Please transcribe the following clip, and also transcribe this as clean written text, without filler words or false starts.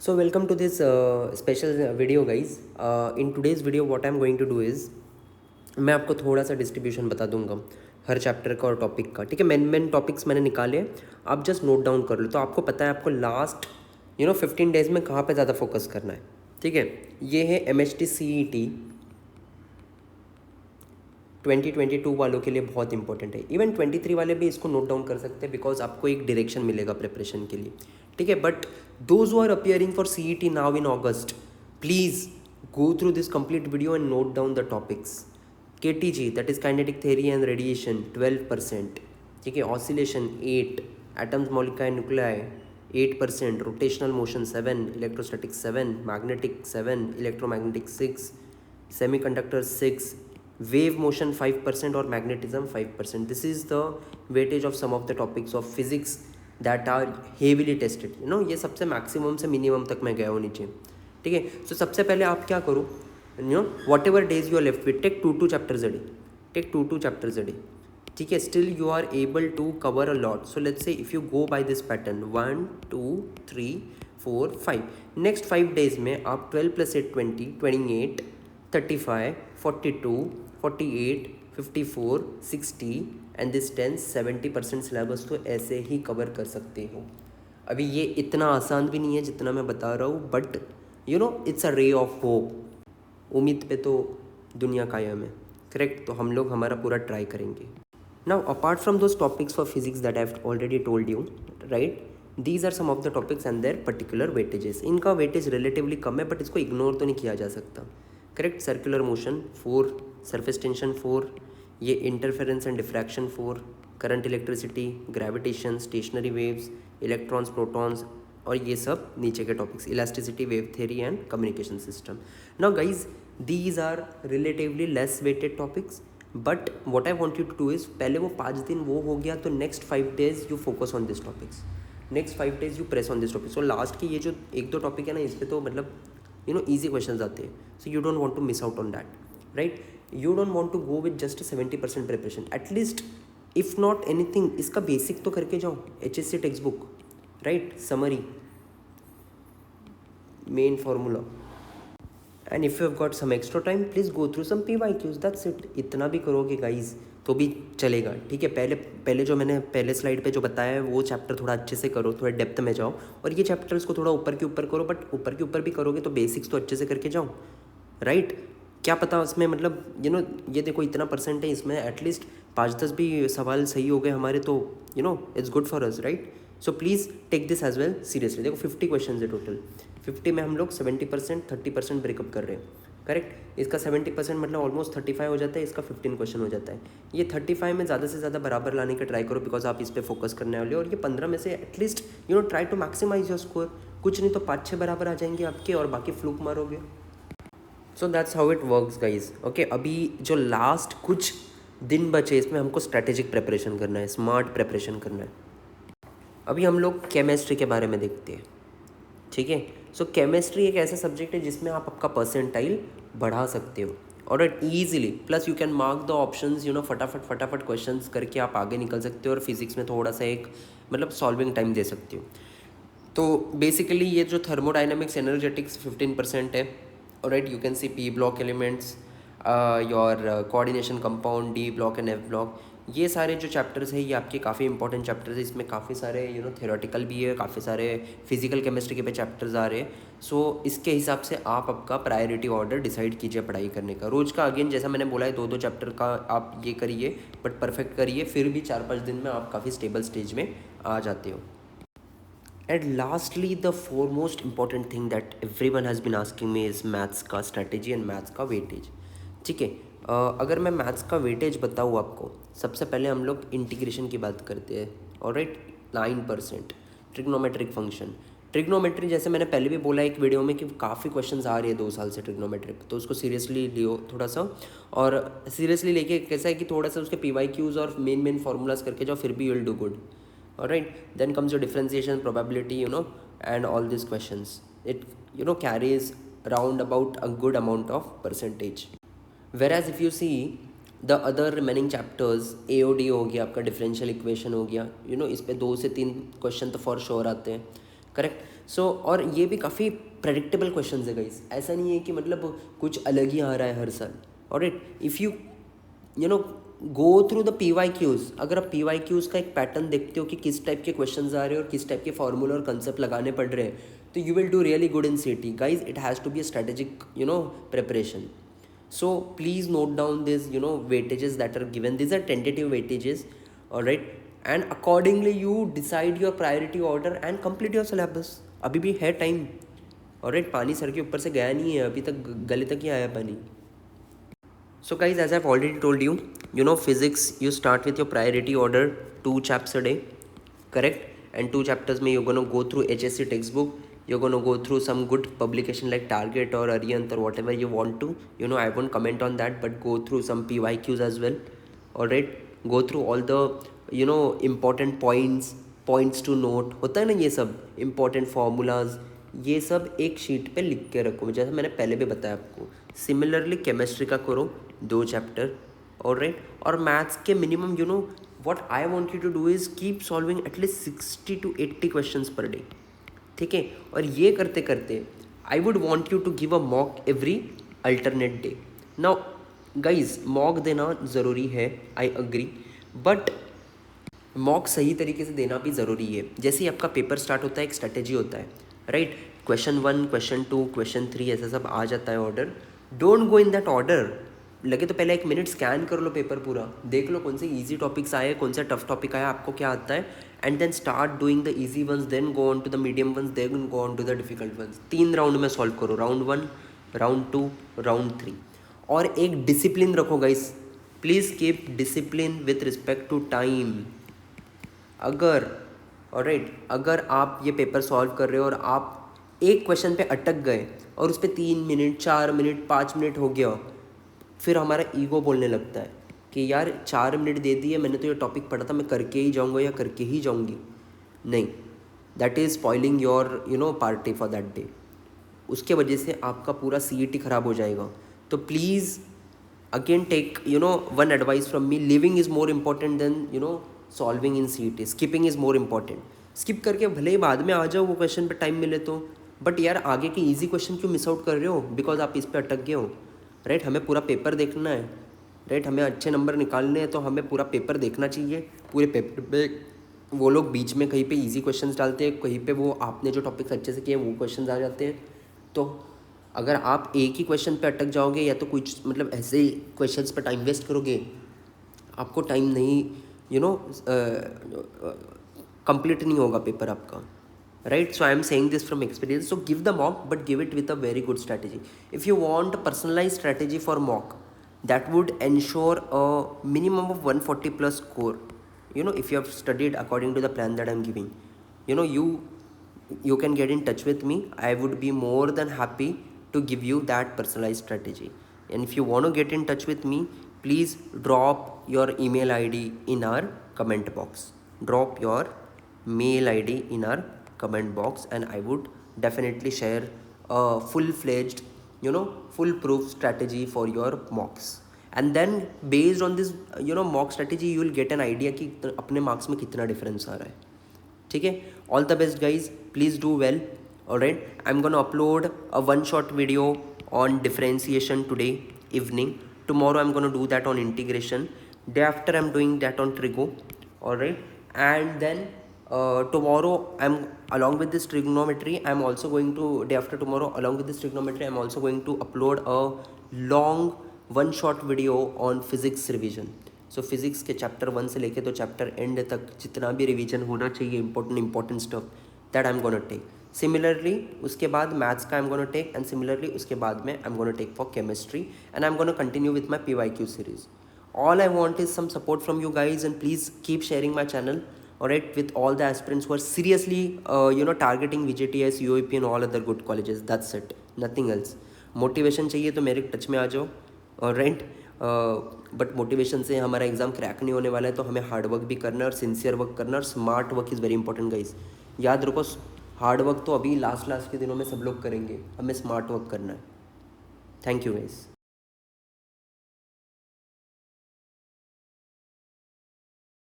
So welcome to this special video guys. In today's video what I'm going to do is मैं आपको थोड़ा सा distribution बता दूंगा हर चैप्टर का और टॉपिक का। ठीक है, मेन टॉपिक्स मैंने निकाले, आप जस्ट नोट डाउन कर लो तो आपको पता है आपको लास्ट 15 डेज में कहाँ पे ज़्यादा फोकस करना है। ठीक है, ये है MHT CET 2022 वालों के लिए बहुत इंपॉर्टेंट है। इवन 23 वाले भी इसको नोट डाउन कर सकते हैं बिकॉज आपको एक डायरेक्शन मिलेगा प्रिपरेशन के लिए। ठीक है, but those who are appearing for CET now in August, please go through this complete video and note down the topics. KTG, that is kinetic theory and radiation, 12%. ठीक है, oscillation 8, atoms, molecular and nuclei 8%, rotational motion 7, electrostatic 7, magnetic 7, electromagnetic 6, semiconductor 6, wave motion 5% और magnetism 5%. This is the weightage of some of the topics of physics that are heavily tested. ये सबसे maximum से minimum तक मैं गया हूँ नीचे। ठीक है, सो सबसे पहले आप क्या करो, whatever days you are left with, take 2 chapters a day, take 2 chapters a day. ठीक है, still you are able to cover a lot. So let's say if you go by this pattern 1 2 3 4 5, next 5 days में आप 12 + 8 20, 28 35 42 48 54 60 and this 10 70% syllabus तो ऐसे ही cover कर सकते हो। अभी ये इतना आसान भी नहीं है जितना मैं बता रहा हूँ, but it's a ray of hope. उम्मीद पे तो दुनिया कायम है, करेक्ट। तो हम लोग हमारा पूरा ट्राई करेंगे। Now apart from those topics for physics that I have already told you, right, these are some of the topics and their particular weightages. इनका वेटेज रिलेटिवली कम है बट इसको इग्नोर तो नहीं किया जा सकता, correct. Circular motion 4, surface tension 4, ये interference and diffraction 4, current electricity, gravitation, stationary waves, electrons, protons, और ये सब नीचे के topics, elasticity, wave theory and communication system. Now guys, these are relatively less weighted topics, but what I want you to do is, पहले वो 5 दिन वो हो गया तो next 5 days you focus on this topics, next 5 days you press on this topic. So last के ये जो 1-2 टॉपिक है ना, इस पर तो मतलब ईजी क्वेश्चन आते हैं। So you don't want to miss out on that, right. You don't want to go with just 70% preparation. At least if not anything, इसका बेसिक तो करके जाओ, HSC text book, right, summary, main formula, and if you have got some extra time please go through some PYQs, that's it। इतना भी करोगे guys तो भी चलेगा। ठीक है, पहले जो मैंने पहले स्लाइड पे जो बताया है वो चैप्टर थोड़ा अच्छे से करो, थोड़ा डेप्थ में जाओ, और ये चैप्टर्स को थोड़ा ऊपर के ऊपर करो, बट ऊपर के ऊपर भी करोगे तो बेसिक्स तो अच्छे से करके जाओ, राइट। क्या पता उसमें मतलब ये देखो इतना परसेंट है इसमें, एटलीस्ट 5-10 भी सवाल सही हो गए हमारे तो it's good for us, right. So please take this as well seriously. देखो 50 क्वेश्चन है टोटल, 50 में हम लोग 70% 30% ब्रेकअप कर रहे हैं, करेक्ट। इसका 70% मतलब ऑलमोस्ट 35 हो जाता है, इसका 15 क्वेश्चन हो जाता है। ये 35 में ज़्यादा से ज़्यादा बराबर लाने का ट्राई करो बिकॉज आप इस पर फोकस करने वाले हो, और ये 15 में से at least try to maximise your score. कुछ नहीं तो 5-6 बराबर आ जाएंगे आपके, और बाकी फ्लूक मारोगे। So that's how it works guys. Okay, अभी जो लास्ट कुछ दिन बचे इसमें हमको स्ट्रैटेजिक प्रिपरेशन करना है, स्मार्ट प्रिपरेशन करना है। अभी हम लोग केमिस्ट्री के बारे में देखते हैं। ठीक है, सो केमिस्ट्री एक ऐसा सब्जेक्ट है जिसमें आप आपका परसेंटाइल बढ़ा सकते हो, और it easily, plus you can mark the options, फटाफट क्वेश्चंस करके आप आगे निकल सकते हो, और फिजिक्स में थोड़ा सा एक मतलब सॉल्विंग टाइम दे सकते हो। तो बेसिकली ये जो थर्मोडाइनमिक्स एनर्जेटिक्स 15% है, right. You can see P block elements, your coordination compound, D block and F block, ये सारे जो चैप्टर्स हैं ये आपके काफ़ी इंपॉर्टेंट चैप्टर्स है। इसमें काफ़ी सारे थ्योरेटिकल भी है, काफ़ी सारे फिजिकल केमिस्ट्री के पे चैप्टर्स आ रहे हैं। सो इसके हिसाब से आप आपका प्रायोरिटी ऑर्डर डिसाइड कीजिए पढ़ाई करने का। रोज़ का अगेन जैसा मैंने बोला है 2-2 चैप्टर का आप ये करिए, बट परफेक्ट करिए, फिर भी 4-5 दिन में आप काफ़ी स्टेबल स्टेज में आ जाते हो। And lastly the foremost important thing that everyone has been asking me is maths का स्ट्रैटेजी एंड मैथ्स का वेटेज। ठीक है, अगर मैं मैथ्स का वेटेज बताऊँ आपको, सबसे पहले हम लोग इंटीग्रेशन की बात करते हैं, ऑलराइट। 9%। ट्रिग्नोमेट्रिक फंक्शन, ट्रिग्नोमेट्री जैसे मैंने पहले भी बोला एक वीडियो में कि काफ़ी क्वेश्चंस आ रही है 2 साल से ट्रिग्नोमेट्रिक, तो उसको सीरियसली लियो थोड़ा सा, और सीरियसली लेके कैसा है कि थोड़ा सा उसके PYQs और मेन फार्मूलाज करके जाओ, फिर भी you will do good. Alright, then comes your differentiation, probability, and all these questions. It carries around about a good amount of percentage. Whereas if you see the other remaining chapters, AOD हो गया आपका, differential equation हो गया, इस पे 2 से 3 question तो for sure आते हैं, करेक्ट। और ये भी काफ़ी प्रेडिक्टेबल क्वेश्चन है गाइस, ऐसा नहीं है कि मतलब कुछ अलग ही आ रहा है हर साल। Alright, if you know go through the PYQs, अगर आप PYQs का एक पैटर्न देखते हो कि किस टाइप के क्वेश्चंस आ रहे हैं और किस टाइप के फॉर्मूला और कंसेप्ट लगाने पड़ रहे हैं, तो you will do really good in CT guys. It has to be a strategic preparation. So please note down this weightages that are given. These are tentative weightages, all right, and accordingly you decide your priority order and complete your syllabus. अभी भी है time, all right. पानी sir के ऊपर से गया नहीं है अभी तक, गले तक ही आया पानी. So guys, as I've already told you, physics you start with your priority order, 2 chapters a day, correct? And 2 chapters में you're gonna go through HSC textbook. You're gonna go through some good publication like Target or Arihant or whatever you want to. I won't comment on that, but go through some PYQs as well. Alright, go through all the important points to note. होता है ना ये सब important formulas, ये सब एक sheet पे लिख के रखो, जैसे मैंने पहले भी बताया आपको. सिमिलरली केमिस्ट्री का करो 2 चैप्टर, ऑलराइट. और मैथ्स के minimum what I want you to do is keep solving at least 60 to 80 questions per day, ठीक है. और ये करते करते I would want you to give a mock every alternate day. Now guys, mock देना ज़रूरी है, आई अग्री, बट मॉक सही तरीके से देना भी ज़रूरी है. जैसे ही आपका पेपर स्टार्ट होता है एक स्ट्रेटेजी होता है, राइट. क्वेश्चन 1, क्वेश्चन 2, क्वेश्चन 3 ऐसा सब आ जाता है order. Don't go in that order. लगे तो पहले 1 मिनट स्कैन कर लो पेपर पूरा, देख लो कौन से ईजी टॉपिक्स आए, कौन सा टफ टॉपिक आया, आपको क्या आता है, and then start doing the easy ones, then go on to the medium ones, then go on to the difficult ones. 3 round में सॉल्व करो, राउंड 1, राउंड 2, राउंड 3. और एक डिसिप्लिन रखो guys, please keep discipline with respect to time. अगर आप ये paper solve कर रहे हो और आप एक क्वेश्चन पे अटक गए और उस पर 3 मिनट, 4 मिनट, 5 मिनट हो गया, फिर हमारा ईगो बोलने लगता है कि यार 4 मिनट दे दिए, मैंने तो ये टॉपिक पढ़ा था, मैं करके ही जाऊँगा या करके ही जाऊँगी. नहीं, that is spoiling your party for that day. उसके वजह से आपका पूरा CET ख़राब हो जाएगा. तो please again take one advice from me, leaving is more important than solving in CET. Skipping is more important. Skip करके भले ही बाद में आ जाओ वो क्वेश्चन पे टाइम मिले तो, बट यार आगे के ईजी क्वेश्चन क्यों मिस आउट कर रहे हो बिकॉज आप इस पे अटक गए हो, राइट. हमें पूरा पेपर देखना है, राइट. हमें अच्छे नंबर निकालने हैं तो हमें पूरा पेपर देखना चाहिए. पूरे पेपर पे वो लोग बीच में कहीं पे इजी क्वेश्चंस डालते हैं, कहीं पे वो आपने जो टॉपिक्स अच्छे से किए वो क्वेश्चंस आ जाते हैं. तो अगर आप एक ही क्वेश्चन पे अटक जाओगे या तो कुछ मतलब ऐसे ही क्वेश्चंस पे टाइम वेस्ट करोगे, आपको टाइम नहीं कंप्लीट नहीं होगा पेपर आपका, right. So I am saying this from experience. So give the mock, but give it with a very good strategy. If you want a personalized strategy for mock that would ensure a minimum of 140 plus score, if you have studied according to the plan that I'm giving, you can get in touch with me. I would be more than happy to give you that personalized strategy. And if you want to get in touch with me, please drop your email ID in our comment box. Drop your mail ID in our comment box and I would definitely share a full-fledged foolproof strategy for your mocks. And then based on this mock strategy you will get an idea कि अपने marks में कितना difference आ रहा है, ठीक है. All the best guys, please do well. Alright, I'm gonna upload a one shot video on differentiation today evening. Tomorrow I'm gonna do that on integration. Day after I'm doing that on trigo. Alright, and then tomorrow I'm along with this trigonometry I'm also going to, day after tomorrow along with this trigonometry I'm also going to upload a long one shot video on physics revision. So physics के chapter 1 से लेके तो chapter end तक जितना भी revision होना चाहिए important stuff that I'm gonna take. Similarly उसके बाद maths का I'm gonna take, and similarly उसके बाद में I'm gonna take for chemistry, and I'm gonna continue with my PYQ series. All I want is some support from you guys, and please keep sharing my channel, alright, with all the aspirants who are seriously targeting VJTS, UOP and all other good colleges. That's it, nothing else. Motivation चाहिए तो मेरे touch में आ जाओ, alright. But motivation से हमारा exam crack नहीं होने वाला है, तो हमें हार्ड वर्क भी करना है और सिंसियर वर्क करना है और smart work is very important guys. याद रखो, हार्ड वर्क तो अभी लास्ट के दिनों में सब लोग करेंगे, हमें स्मार्ट वर्क करना है. Thank you guys.